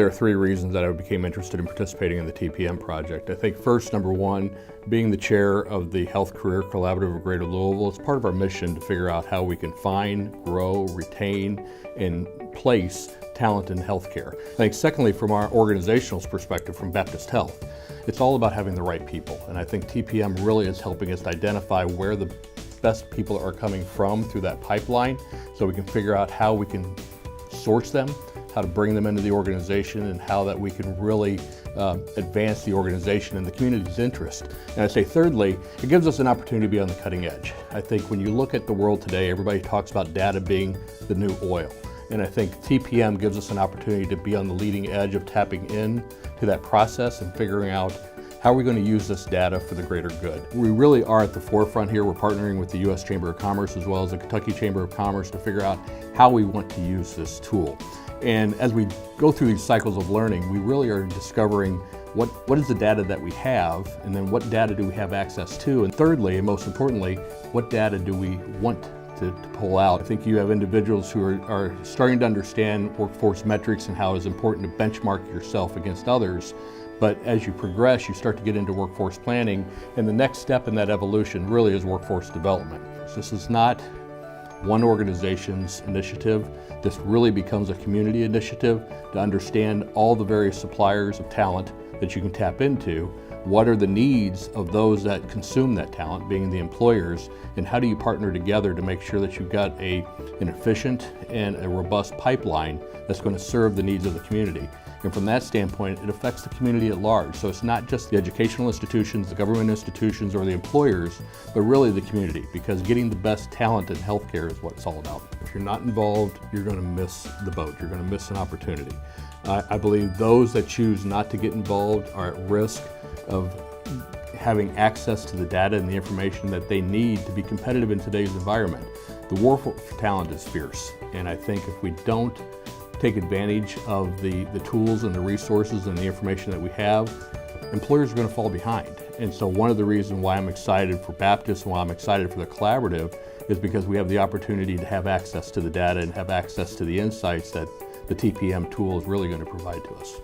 there are three reasons that I became interested in participating in the TPM project. I think first, number one, being the chair of the Health Career Collaborative of Greater Louisville, it's part of our mission to figure out how we can find, grow, retain, and place talent in healthcare. I think secondly, from our organizational perspective from Baptist Health, it's all about having the right people. And I think TPM really is helping us to identify where the best people are coming from through that pipeline, so we can figure out how we can source them, how to bring them into the organization, and how that we can really advance the organization and the community's interest. And I say thirdly, it gives us an opportunity to be on the cutting edge. I think when you look at the world today, everybody talks about data being the new oil. And I think TPM gives us an opportunity to be on the leading edge of tapping in to that process and figuring out how are we going to use this data for the greater good. We really are at the forefront here. We're partnering with the U.S. Chamber of Commerce as well as the Kentucky Chamber of Commerce to figure out how we want to use this tool. And as we go through these cycles of learning, we really are discovering what is the data that we have, and then what data do we have access to, and thirdly, and most importantly, what data do we want to pull out. I think you have individuals who are starting to understand workforce metrics and how it's important to benchmark yourself against others. But as you progress, you start to get into workforce planning, and the next step in that evolution really is workforce development. This is not one organization's initiative. This really becomes a community initiative to understand all the various suppliers of talent that you can tap into. What are the needs of those that consume that talent, being the employers, and how do you partner together to make sure that you've got an efficient and a robust pipeline that's going to serve the needs of the community. And from that standpoint, it affects the community at large. So it's not just the educational institutions, the government institutions, or the employers, but really the community, because getting the best talent in healthcare is what it's all about. If you're not involved, you're going to miss the boat. You're going to miss an opportunity. I believe those that choose not to get involved are at risk of having access to the data and the information that they need to be competitive in today's environment. The war for talent is fierce, and I think if we don't take advantage of the tools and the resources and the information that we have, employers are going to fall behind. And so one of the reasons why I'm excited for Baptist and why I'm excited for the collaborative is because we have the opportunity to have access to the data and have access to the insights that the TPM tool is really going to provide to us.